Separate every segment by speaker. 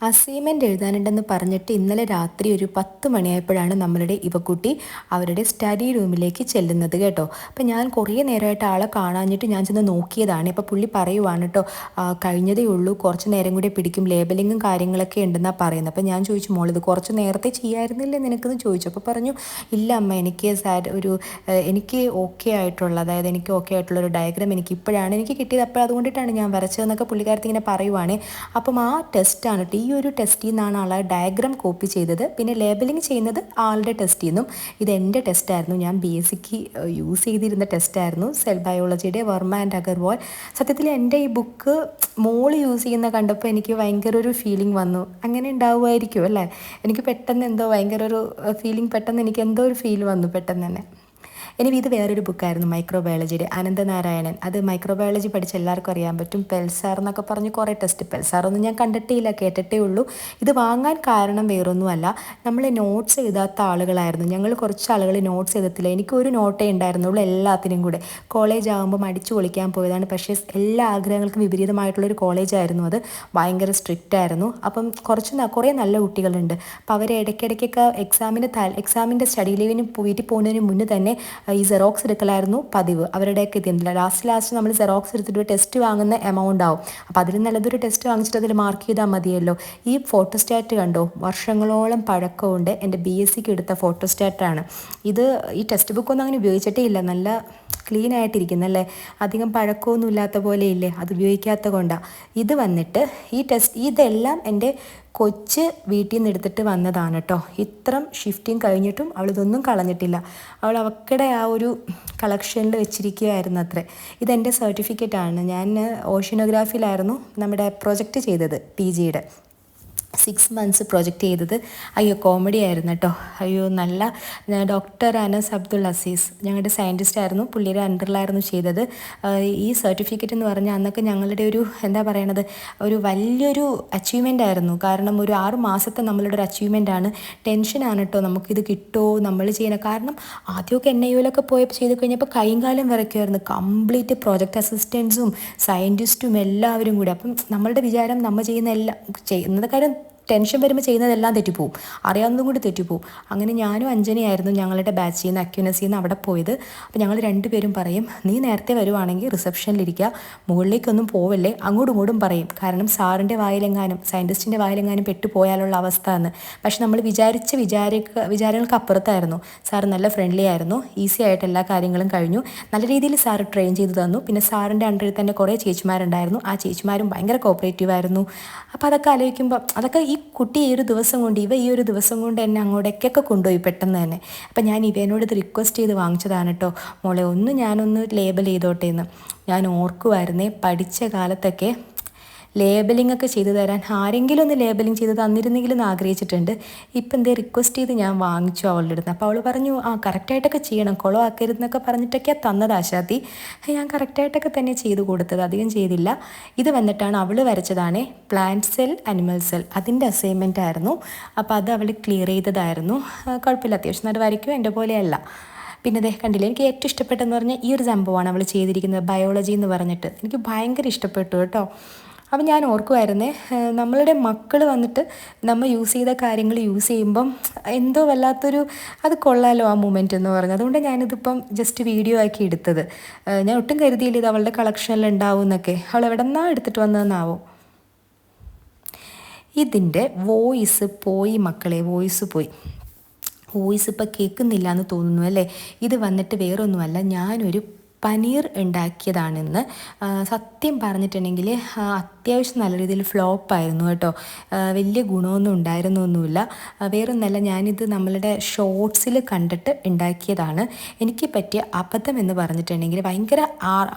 Speaker 1: Assignment എഴുതാനുണ്ടെന്ന് പറഞ്ഞിട്ട് ഇന്നലെ രാത്രി ഒരു 10 മണിയായപ്പോഴാണ് നമ്മളുടെ ഇവക്കുട്ടി അവരുടെ സ്റ്റഡി റൂമിലേക്ക് ചെല്ലുന്നത് കേട്ടോ. അപ്പം ഞാൻ കുറേ നേരമായിട്ട് ആളെ കാണാഞ്ഞിട്ട് ഞാൻ ചെന്ന് നോക്കിയതാണ്. അപ്പോൾ പുള്ളി പറയുവാണ് കേട്ടോ, കഴിഞ്ഞതേ ഉള്ളൂ, കുറച്ച് നേരം കൂടി പിടിക്കും, ലേബലിങ്ങും കാര്യങ്ങളൊക്കെ ഉണ്ടെന്നാണ് പറയുന്നത്. അപ്പോൾ ഞാൻ ചോദിച്ചു, മോളിത് കുറച്ച് നേരത്തെ ചെയ്യാമായിരുന്നില്ലേ നിനക്കെന്ന് ചോദിച്ചു. അപ്പോൾ പറഞ്ഞു, ഇല്ല അമ്മ, എനിക്ക് ഓക്കെ ആയിട്ടുള്ള, അതായത് എനിക്ക് ഓക്കെ ആയിട്ടുള്ള ഒരു ഡയഗ്രാം എനിക്ക് ഇപ്പോഴാണ് എനിക്ക് കിട്ടിയത്, അപ്പോൾ അതുകൊണ്ടിട്ടാണ് ഞാൻ വരച്ചതെന്നൊക്കെ പുള്ളിക്കാരത്തി ഇങ്ങനെ പറയുവാണ്. അപ്പം ആ ടെസ്റ്റാണ് കേട്ടോ, ഈ ഒരു ടെസ്റ്റിൽ നിന്നാണ് ആൾ ഡയഗ്രാം കോപ്പി ചെയ്തത്. പിന്നെ ലേബലിംഗ് ചെയ്യുന്നത് ആളുടെ ടെസ്റ്റിൽ നിന്നും. ഇത് എൻ്റെ ടെസ്റ്റായിരുന്നു, ഞാൻ ബേസിക്ക് യൂസ് ചെയ്തിരുന്ന ടെസ്റ്റായിരുന്നു, സെൽ ബയോളജിയുടെ വർമ്മ ആൻഡ് അഗർവാൾ. സത്യത്തിൽ എൻ്റെ ഈ ബുക്ക് മോള് യൂസ് ചെയ്യുന്ന കണ്ടപ്പോൾ എനിക്ക് ഭയങ്കര ഒരു ഫീലിംഗ് വന്നു. അങ്ങനെ ഉണ്ടാവുമായിരിക്കും അല്ലേ, എനിക്ക് പെട്ടെന്ന് എന്തോ ഭയങ്കര ഒരു ഫീലിംഗ്, പെട്ടെന്ന് എനിക്ക് എന്തോ ഒരു ഫീൽ വന്നു പെട്ടെന്ന് തന്നെ. ഇനി ഇത് വേറൊരു ബുക്കായിരുന്നു, മൈക്രോബയോളജിയുടെ അനന്തനാരായണൻ. അത് മൈക്രോബയോളജി പഠിച്ച എല്ലാവർക്കും അറിയാൻ പറ്റും. പെൽസാർ എന്നൊക്കെ പറഞ്ഞ് കുറേ ടെസ്റ്റ്. പെൽസാറൊന്നും ഞാൻ കണ്ടിട്ടേ ഇല്ല, കേട്ടിട്ടേ ഉള്ളൂ. ഇത് വാങ്ങാൻ കാരണം വേറൊന്നുമല്ല, നമ്മൾ നോട്ട്സ് എഴുതാത്ത ആളുകളായിരുന്നു ഞങ്ങൾ. കുറച്ച് ആളുകൾ നോട്ട്സ് എഴുതത്തില്ല. എനിക്കൊരു നോട്ടേ ഉണ്ടായിരുന്നുള്ളൂ എല്ലാത്തിനും കൂടെ. കോളേജ് ആകുമ്പോൾ അടിച്ചു പൊളിക്കാൻ പോയതാണ്, പക്ഷേ എല്ലാ ആഗ്രഹങ്ങൾക്കും വിപരീതമായിട്ടുള്ളൊരു കോളേജായിരുന്നു അത്. ഭയങ്കര സ്ട്രിക്റ്റ് ആയിരുന്നു. അപ്പം കുറേ നല്ല കുട്ടികളുണ്ട്. അപ്പോൾ അവർ ഇടയ്ക്കിടയ്ക്കൊക്കെ എക്സാമിൻ്റെ സ്റ്റഡി ലീവിന് വീട്ടിൽ പോകുന്നതിന് മുന്നേ തന്നെ ഈ സെറോക്സ് എടുക്കലായിരുന്നു പതിവ്. അവരുടെയൊക്കെ ഇതില്ല, ലാസ്റ്റ് നമ്മൾ സെറോക്സ് എടുത്തിട്ട് ടെസ്റ്റ് വാങ്ങുന്ന എമൗണ്ട് ആവും. അപ്പോൾ അതിൽ നല്ലതൊരു ടെസ്റ്റ് വാങ്ങിച്ചിട്ട് അതിൽ മാർക്ക് ചെയ്താൽ മതിയല്ലോ. ഈ ഫോട്ടോസ്റ്റാറ്റ് കണ്ടോ, വർഷങ്ങളോളം പഴക്കമുണ്ട്. എൻ്റെ BSc എടുത്ത ഫോട്ടോസ്റ്റാറ്റാണ് ഇത്. ഈ ടെക്സ്റ്റ് ബുക്കൊന്നും അങ്ങനെ ഉപയോഗിച്ചിട്ടേ ഇല്ല, നല്ല ക്ലീൻ ആയിട്ടിരിക്കുന്നല്ലേ, അധികം പഴക്കമൊന്നും ഇല്ലാത്ത പോലെ ഇല്ലേ, അത് ഉപയോഗിക്കാത്ത കൊണ്ടാണ്. ഇത് വന്നിട്ട് ഇതെല്ലാം എൻ്റെ കൊച്ച് വീട്ടിൽ നിന്ന് എടുത്തിട്ട് വന്നതാണ് കേട്ടോ. ഇത്രം ഷിഫ്റ്റിങ് കഴിഞ്ഞിട്ടും അവളിതൊന്നും കളഞ്ഞിട്ടില്ല. അവക്കടെ ആ ഒരു കളക്ഷനിൽ വെച്ചിരിക്കുകയായിരുന്നു അത്രേ. ഇതെൻ്റെ സർട്ടിഫിക്കറ്റാണ്. ഞാൻ ഓഷ്യനോഗ്രാഫിയിലായിരുന്നു നമ്മുടെ പ്രൊജക്റ്റ് ചെയ്തത്, PGയുടെ 6 months പ്രൊജക്റ്റ് ചെയ്തത്. അയ്യോ കോമഡി ആയിരുന്നു കേട്ടോ. അയ്യോ നല്ല ഡോക്ടർ അനസ് അബ്ദുൾ അസീസ് ഞങ്ങളുടെ സയൻറ്റിസ്റ്റ് ആയിരുന്നു, പുള്ളിയുടെ അണ്ടറിലായിരുന്നു ചെയ്തത്. ഈ സർട്ടിഫിക്കറ്റ് എന്ന് പറഞ്ഞാൽ അന്നൊക്കെ ഞങ്ങളുടെ ഒരു എന്താ പറയണത്, ഒരു വലിയൊരു അച്ചീവ്മെൻ്റ് ആയിരുന്നു. കാരണം ഒരു 6 മാസത്തെ നമ്മളുടെ ഒരു അച്ചീവ്മെൻ്റാണ്. ടെൻഷനാണ് കേട്ടോ, നമുക്കിത് കിട്ടുമോ നമ്മൾ ചെയ്യുന്നത്. കാരണം ആദ്യമൊക്കെ NIOയിലൊക്കെ പോയപ്പോൾ ചെയ്ത് കഴിഞ്ഞപ്പോൾ കൈയും കാലം വിറയ്ക്കുമായിരുന്നു. കംപ്ലീറ്റ് പ്രോജക്റ്റ് അസിസ്റ്റൻസും സയൻറ്റിസ്റ്റും എല്ലാവരും കൂടി. അപ്പം നമ്മളുടെ വിചാരം നമ്മൾ ചെയ്യുന്നത് കാര്യം ടെൻഷൻ വരുമ്പോൾ ചെയ്യുന്നതെല്ലാം തെറ്റിപ്പോവും, അറിയാവുന്നതും കൂടി തെറ്റിപ്പോവും. അങ്ങനെ ഞാനും അഞ്ജനയായിരുന്നു ഞങ്ങളുടെ ബാച്ചിൽ നിന്ന്, അക്യുനസിയിൽ നിന്ന് അവിടെ പോയത്. അപ്പോൾ ഞങ്ങൾ രണ്ടുപേരും പറയും, നീ നേരത്തെ വരുവാണെങ്കിൽ റിസപ്ഷനിലിരിക്കുക, മുകളിലേക്കൊന്നും പോവല്ലേ, അങ്ങോട്ടും ഇങ്ങോട്ടും പറയും. കാരണം സാറിൻ്റെ വായിലെങ്ങാനും സയൻറ്റിസ്റ്റിൻ്റെ വായിലെങ്ങാനും പെട്ടുപോയാലുള്ള അവസ്ഥ എന്ന്. പക്ഷെ നമ്മൾ വിചാരങ്ങൾക്ക് അപ്പുറത്തായിരുന്നു. സാറ് നല്ല ഫ്രണ്ട്ലി ആയിരുന്നു, ഈസി ആയിട്ട് എല്ലാ കാര്യങ്ങളും കഴിഞ്ഞു. നല്ല രീതിയിൽ സാറ് ട്രെയിൻ ചെയ്ത് തന്നു. പിന്നെ സാറിൻ്റെ അണ്ടറിൽ തന്നെ കുറേ ചേച്ചിമാരുണ്ടായിരുന്നു, ആ ചേച്ചിമാരും ഭയങ്കര കോപ്പറേറ്റീവ് ആയിരുന്നു. അപ്പോൾ അതൊക്കെ ആലോചിക്കുമ്പോൾ അതൊക്കെ ഈ കുട്ടി ഈ ഒരു ദിവസം കൊണ്ട് എന്നെ അങ്ങോട്ടേക്കൊക്കെ കൊണ്ടുപോയി പെട്ടെന്ന് തന്നെ. അപ്പം ഞാൻ ഇവനോട് ഇത് റിക്വസ്റ്റ് ചെയ്ത് വാങ്ങിച്ചതാണ് കേട്ടോ, മോളെ ഞാനൊന്ന് ലേബൽ ചെയ്തോട്ടെ എന്ന്. ഞാൻ ഓർക്കുമായിരുന്നേ, പഠിച്ച കാലത്തൊക്കെ ലേബലിംഗ് ഒക്കെ ചെയ്തു തരാൻ ആരെങ്കിലും ഒന്ന് ലേബലിംഗ് ചെയ്ത് തന്നിരുന്നെങ്കിലും എന്ന് ആഗ്രഹിച്ചിട്ടുണ്ട്. ഇപ്പം എന്തേ റിക്വസ്റ്റ് ചെയ്ത് ഞാൻ വാങ്ങിച്ചു അവളുടെ അടുത്ത്. അപ്പോൾ അവൾ പറഞ്ഞു, കറക്റ്റായിട്ടൊക്കെ ചെയ്യണം, കുളമാക്കരുതെന്നൊക്കെ പറഞ്ഞിട്ടൊക്കെയാണ് തന്നത് ആശാത്തി. ഞാൻ കറക്റ്റായിട്ടൊക്കെ തന്നെ ചെയ്ത് കൊടുത്തത്, അധികം ചെയ്തില്ല. ഇത് വന്നിട്ടാണ് അവൾ വരച്ചതാണ്, പ്ലാന്റ് സെൽ അനിമൽ സെൽ, അതിൻ്റെ അസൈൻമെൻ്റ് ആയിരുന്നു. അപ്പോൾ അത് അവൾ ക്ലിയർ ചെയ്തതായിരുന്നു. കുഴപ്പമില്ല, അത്യാവശ്യം അത് വരയ്ക്കും, എൻ്റെ പോലെയല്ല. പിന്നെ അതേ കണ്ടില്ല, എനിക്ക് ഏറ്റവും ഇഷ്ടപ്പെട്ടെന്ന് പറഞ്ഞാൽ ഈ ഒരു സംഭവമാണ് അവൾ ചെയ്തിരിക്കുന്നത്, ബയോളജി എന്ന് പറഞ്ഞിട്ട്. എനിക്ക് ഭയങ്കര ഇഷ്ടപ്പെട്ടു കേട്ടോ. അപ്പം ഞാൻ ഓർക്കുമായിരുന്നേ, നമ്മളുടെ മക്കൾ വന്നിട്ട് നമ്മൾ യൂസ് ചെയ്ത കാര്യങ്ങൾ യൂസ് ചെയ്യുമ്പം എന്തോ വല്ലാത്തൊരു അത് കൊള്ളാലോ ആ മൂമെൻറ്റ് എന്ന് പറഞ്ഞത്. അതുകൊണ്ട് ഞാനിതിപ്പം ജസ്റ്റ് വീഡിയോ ആക്കി എടുത്തത്. ഞാൻ ഒട്ടും കരുതിയില്ല ഇത് അവളുടെ കളക്ഷനിൽ ഉണ്ടാവും എന്നൊക്കെ. അവൾ എവിടെ നിന്നാണ് എടുത്തിട്ട് വന്നതെന്നാവോ. ഇതിൻ്റെ വോയിസ് പോയി മക്കളെ, വോയിസ് ഇപ്പോൾ കേൾക്കുന്നില്ല എന്ന് തോന്നുന്നു അല്ലേ. ഇത് വന്നിട്ട് വേറൊന്നുമല്ല, ഞാനൊരു പനീർ ഉണ്ടാക്കിയതാണെന്ന്. സത്യം പറഞ്ഞിട്ടുണ്ടെങ്കിൽ അത്യാവശ്യം നല്ല രീതിയിൽ ഫ്ലോപ്പായിരുന്നു കേട്ടോ. വലിയ ഗുണമൊന്നും ഉണ്ടായിരുന്നൊന്നുമില്ല. വേറൊന്നല്ല, ഞാനിത് നമ്മളുടെ ഷോർട്സിൽ കണ്ടിട്ട് ഉണ്ടാക്കിയതാണ്. എനിക്ക് പറ്റിയ അബദ്ധം എന്ന് പറഞ്ഞിട്ടുണ്ടെങ്കിൽ ഭയങ്കര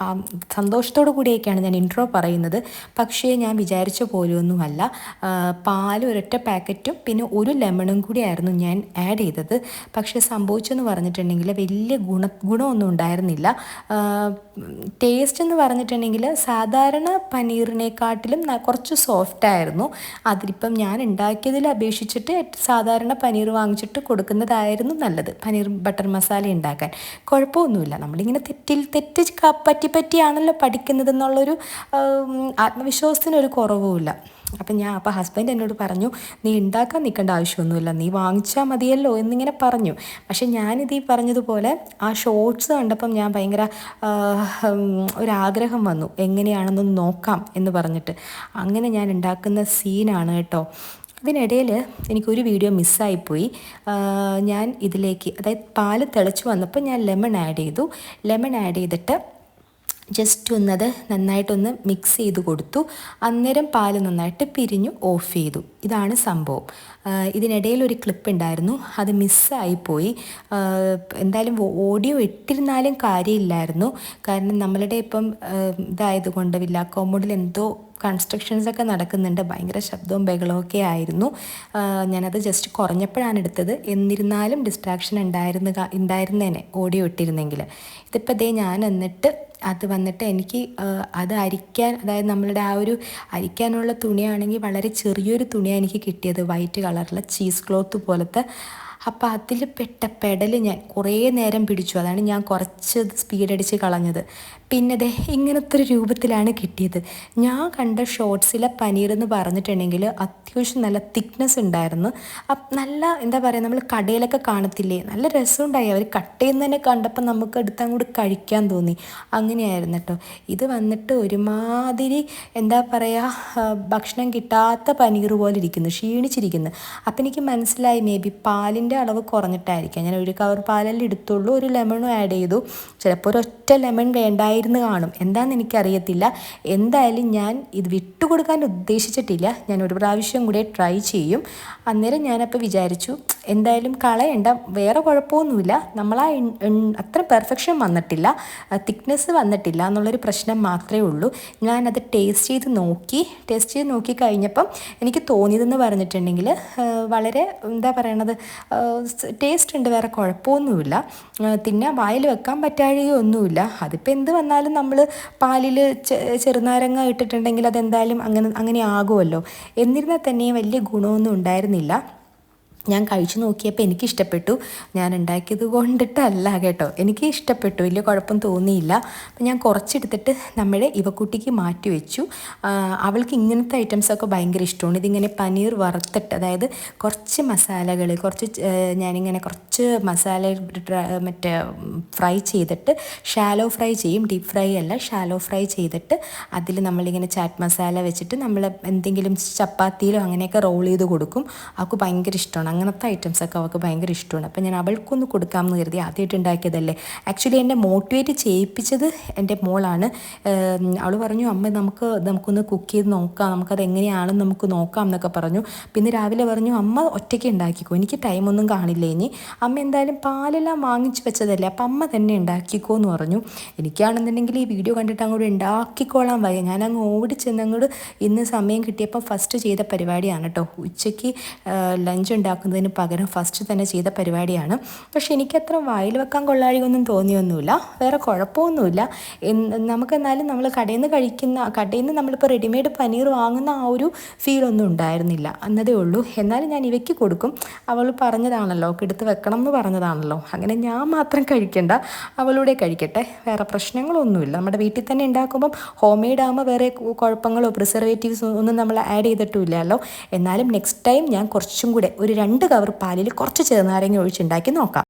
Speaker 1: സന്തോഷത്തോടു കൂടിയൊക്കെയാണ് ഞാൻ ഇൻട്രോ പറയുന്നത്. പക്ഷേ ഞാൻ വിചാരിച്ച പോലെയൊന്നുമല്ല. പാൽ ഒരൊറ്റ പാക്കറ്റും പിന്നെ ഒരു ലെമണും കൂടിയായിരുന്നു ഞാൻ ആഡ് ചെയ്തത്. പക്ഷേ സംഭവിച്ചെന്ന് പറഞ്ഞിട്ടുണ്ടെങ്കിൽ വലിയ ഗുണമൊന്നും ഉണ്ടായിരുന്നില്ല. ടേസ്റ്റ് എന്ന് പറഞ്ഞിട്ടുണ്ടെങ്കിൽ സാധാരണ പനീറിനെക്കാട്ടിലും കുറച്ച് സോഫ്റ്റായിരുന്നു. അതിലിപ്പം ഞാൻ ഉണ്ടാക്കിയതിൽ അപേക്ഷിച്ചിട്ട് സാധാരണ പനീർ വാങ്ങിച്ചിട്ട് കൊടുക്കുന്നതായിരുന്നു നല്ലത്, പനീർ ബട്ടർ മസാല ഉണ്ടാക്കാൻ. കുഴപ്പമൊന്നുമില്ല, നമ്മളിങ്ങനെ പറ്റിയാണല്ലോ പഠിക്കുന്നതെന്നുള്ളൊരു ആത്മവിശ്വാസത്തിനൊരു കുറവുമില്ല. അപ്പോൾ ഹസ്ബൻഡ് എന്നോട് പറഞ്ഞു, നീ ഉണ്ടാക്കാൻ നിൽക്കേണ്ട ആവശ്യമൊന്നുമില്ല, നീ വാങ്ങിച്ചാൽ മതിയല്ലോ എന്നിങ്ങനെ പറഞ്ഞു. പക്ഷെ ഞാനിത് ഈ പറഞ്ഞതുപോലെ ആ ഷോർട്സ് കണ്ടപ്പം ഞാൻ ഭയങ്കര ഒരാഗ്രഹം വന്നു, എങ്ങനെയാണെന്നൊന്ന് നോക്കാം എന്ന് പറഞ്ഞിട്ട്. അങ്ങനെ ഞാൻ ഉണ്ടാക്കുന്ന സീനാണ് കേട്ടോ. അതിനിടയിൽ എനിക്കൊരു വീഡിയോ മിസ്സായിപ്പോയി. ഞാൻ ഇതിലേക്ക്, അതായത് പാല് തിളച്ച് വന്നപ്പോൾ ഞാൻ ലെമൺ ആഡ് ചെയ്തു. ലെമൺ ആഡ് ചെയ്തിട്ട് ജസ്റ്റ് ഒന്നത് നന്നായിട്ടൊന്ന് മിക്സ് ചെയ്ത് കൊടുത്തു. അന്നേരം പാല് നന്നായിട്ട് പിരിഞ്ഞു ഓഫ് ചെയ്തു. ഇതാണ് സംഭവം. ഇതിനിടയിൽ ഒരു ക്ലിപ്പ് ഉണ്ടായിരുന്നു, അത് മിസ്സായിപ്പോയി. എന്തായാലും ഓഡിയോ ഇട്ടിരുന്നാലും കാര്യമില്ലായിരുന്നു. കാരണം നമ്മളുടെ ഇപ്പം ഇതായതുകൊണ്ട് വില്ല കോമ്പൗണ്ടിൽ എന്തോ കൺസ്ട്രക്ഷൻസൊക്കെ നടക്കുന്നുണ്ട്, ഭയങ്കര ശബ്ദവും ബഹളവും ഒക്കെ ആയിരുന്നു. ഞാനത് ജസ്റ്റ് കുറഞ്ഞപ്പോഴാണ് എടുത്തത്. എന്നിരുന്നാലും ഡിസ്ട്രാക്ഷൻ ഉണ്ടായിരുന്നേനെ ഓഡിയോ ഇട്ടിരുന്നെങ്കിൽ. ഇതിപ്പോൾ ദേ ഞാൻ എന്നിട്ട് അത് വന്നിട്ട് എനിക്ക് അത് അരിക്കാൻ, അതായത് നമ്മളുടെ ആ ഒരു അരിക്കാനുള്ള തുണിയാണെങ്കിൽ വളരെ ചെറിയൊരു തുണിയാണ് എനിക്ക് കിട്ടിയത്, വൈറ്റ് കളറിലെ ചീസ് ക്ലോത്ത് പോലത്തെ. അപ്പോൾ അതിൽ പെട്ട പെടൽ ഞാൻ കുറേ നേരം പിടിച്ചു. അതാണ് ഞാൻ കുറച്ച് സ്പീഡടിച്ച് കളഞ്ഞത്. പിന്നെ ദേ ഇങ്ങനത്തെ ഒരു രൂപത്തിലാണ് കിട്ടിയത്. ഞാൻ കണ്ട ഷോർട്സിലെ പനീർ എന്ന് പറഞ്ഞിട്ടുണ്ടെങ്കിൽ അത്യാവശ്യം നല്ല തിക്നെസ് ഉണ്ടായിരുന്നു. നല്ല എന്താ പറയുക, നമ്മൾ കടയിലൊക്കെ കാണത്തില്ലേ, നല്ല രസമുണ്ടായി. അവർ കട്ട് ചെയ്യുന്നതന്നെ കണ്ടപ്പോൾ നമുക്ക് എടുത്ത് അങ്ങോട്ട് കഴിക്കാൻ തോന്നി. അങ്ങനെയായിരുന്നു കേട്ടോ. ഇത് വന്നിട്ട് ഒരുമാതിരി എന്താ പറയുക, ഭക്ഷണം കിട്ടാത്ത പനീർ പോലെ ഇരിക്കുന്നു, ക്ഷീണിച്ചിരിക്കുന്നു. അപ്പം എനിക്ക് മനസ്സിലായി മേ ബി പാലിൻ്റെ അളവ് കുറഞ്ഞിട്ടായിരിക്കാം. ഞാൻ ഒരു കവർ പാലല്ലേ എടുത്തുള്ളൂ, ഒരു ലെമണും ആഡ് ചെയ്തു. ചിലപ്പോൾ ഒരൊറ്റ ലെമൺ വേണ്ടായിരുന്നു കാണും, എന്താണെന്ന് എനിക്കറിയത്തില്ല. എന്തായാലും ഞാൻ ഇത് വിട്ടുകൊടുക്കാൻ ഉദ്ദേശിച്ചിട്ടില്ല. ഞാൻ ഒരു പ്രാവശ്യം കൂടെ ട്രൈ ചെയ്യും. അന്നേരം ഞാനപ്പോൾ വിചാരിച്ചു എന്തായാലും കളയണ്ട, വേറെ കുഴപ്പമൊന്നുമില്ല, നമ്മളാ അത്ര പെർഫെക്ഷൻ വന്നിട്ടില്ല, തിക്നെസ് വന്നിട്ടില്ല എന്നുള്ളൊരു പ്രശ്നം മാത്രമേ ഉള്ളൂ. ഞാനത് ടേസ്റ്റ് ചെയ്ത് നോക്കി കഴിഞ്ഞപ്പം എനിക്ക് തോന്നിയതെന്ന് പറഞ്ഞിട്ടുണ്ടെങ്കിൽ വളരെ എന്താ പറയണത്, ടേസ്റ്റ് ഉണ്ട്, വേറെ കുഴപ്പമൊന്നുമില്ല. പിന്നെ വായിൽ വെക്കാൻ പറ്റാഴികയൊന്നുമില്ല. അതിപ്പോൾ എന്ത് വന്നാലും നമ്മൾ പാലിൽ ചെറുനാരങ്ങ ഇട്ടിട്ടുണ്ടെങ്കിൽ അതെന്തായാലും അങ്ങനെ ആകുമല്ലോ. എന്നിരുന്നാൽ തന്നെ വലിയ ഗുണമൊന്നും ഉണ്ടായിരുന്നില്ല. ഞാൻ കഴിച്ചു നോക്കിയപ്പോൾ എനിക്കിഷ്ടപ്പെട്ടു. ഞാൻ ഉണ്ടാക്കിയത് കൊണ്ടിട്ടല്ല കേട്ടോ, എനിക്ക് ഇഷ്ടപ്പെട്ടു, വലിയ കുഴപ്പം തോന്നിയില്ല. അപ്പം ഞാൻ കുറച്ചെടുത്തിട്ട് നമ്മുടെ ഇവക്കുട്ടിക്ക് മാറ്റി വെച്ചു. അവൾക്ക് ഇങ്ങനത്തെ ഐറ്റംസൊക്കെ ഭയങ്കര ഇഷ്ടമാണ്. ഇതിങ്ങനെ പനീർ വറുത്തിട്ട്, അതായത് കുറച്ച് മസാലകൾ, ഞാനിങ്ങനെ കുറച്ച് മസാല മറ്റേ ഫ്രൈ ചെയ്തിട്ട്, ഷാലോ ഫ്രൈ ചെയ്യും, ഡീപ്പ് ഫ്രൈ അല്ല, ഷാലോ ഫ്രൈ ചെയ്തിട്ട് അതിൽ നമ്മളിങ്ങനെ ചാറ്റ് മസാല വെച്ചിട്ട് നമ്മൾ എന്തെങ്കിലും ചപ്പാത്തിയിലോ അങ്ങനെയൊക്കെ റോൾ ചെയ്ത് കൊടുക്കും. അവൾക്ക് ഭയങ്കര ഇഷ്ടമാണ്. അങ്ങനത്തെ ഐറ്റംസൊക്കെ അവൾക്ക് ഭയങ്കര ഇഷ്ടമാണ്. അപ്പോൾ ഞാൻ അവൾക്കൊന്ന് കൊടുക്കാമെന്ന് കരുതി. ആദ്യമായിട്ട് ഉണ്ടാക്കിയതല്ലേ. ആക്ച്വലി എന്നെ മോട്ടിവേറ്റ് ചെയ്യിപ്പിച്ചത് എൻ്റെ മോളാണ്. അവൾ പറഞ്ഞു, അമ്മ നമുക്കൊന്ന് കുക്ക് ചെയ്ത് നോക്കാം, നമുക്കത് എങ്ങനെയാണെന്ന് നമുക്ക് നോക്കാം എന്നൊക്കെ പറഞ്ഞു. പിന്നെ രാവിലെ പറഞ്ഞു, അമ്മ ഒറ്റയ്ക്ക് ഉണ്ടാക്കിക്കോ, എനിക്ക് ടൈമൊന്നും കാണില്ല ഇനി, അമ്മ എന്തായാലും പാലെല്ലാം വാങ്ങിച്ച് വെച്ചതല്ലേ, അപ്പം അമ്മ തന്നെ ഉണ്ടാക്കിക്കോ എന്ന് പറഞ്ഞു. എനിക്കാണെന്നുണ്ടെങ്കിൽ ഈ വീഡിയോ കണ്ടിട്ട് അങ്ങോട്ട് ഉണ്ടാക്കിക്കോളാൻ വയ്യ. ഞാനങ്ങ് ഓടിച്ചെന്നങ്ങോട്ട് ഇന്ന് സമയം കിട്ടിയപ്പോൾ ഫസ്റ്റ് ചെയ്ത പരിപാടിയാണ് കേട്ടോ. ഉച്ചയ്ക്ക് ലഞ്ച് ഉണ്ടാക്കുന്നതിന് പകരം ഫസ്റ്റ് തന്നെ ചെയ്ത പരിപാടിയാണ്. പക്ഷെ എനിക്കത്ര വായിൽ വെക്കാൻ കൊള്ളാഴികയൊന്നും തോന്നിയൊന്നുമില്ല, വേറെ കുഴപ്പമൊന്നുമില്ല. നമുക്കെന്നാലും നമ്മൾ കടയിൽ നിന്ന് നമ്മളിപ്പോൾ റെഡിമെയ്ഡ് പനീർ വാങ്ങുന്ന ആ ഒരു ഫീലൊന്നും ഉണ്ടായിരുന്നില്ല എന്നതേ ഉള്ളൂ. എന്നാലും ഞാൻ ഇവയ്ക്ക് കൊടുക്കും. അവൾ പറഞ്ഞതാണല്ലോ, എടുത്ത് വെക്കണം എന്ന് പറഞ്ഞതാണല്ലോ, അങ്ങനെ ഞാൻ മാത്രം കഴിക്കണ്ട, അവളൂടെ കഴിക്കട്ടെ, വേറെ പ്രശ്നങ്ങളൊന്നുമില്ല. നമ്മുടെ വീട്ടിൽ തന്നെ ഉണ്ടാക്കുമ്പം ഹോം മെയ്ഡ് ആകുമ്പോൾ വേറെ കുഴപ്പങ്ങളോ പ്രിസർവേറ്റീവ്സ് ഒന്നും നമ്മൾ ആഡ് ചെയ്തിട്ടുമില്ലല്ലോ. എന്നാലും നെക്സ്റ്റ് ടൈം ഞാൻ കുറച്ചും കൂടെ ഒരു 2 കവർ പാലിൽ കുറച്ച് ചെറുനാരങ്ങ ഒഴിച്ചുണ്ടാക്കി നോക്കാം.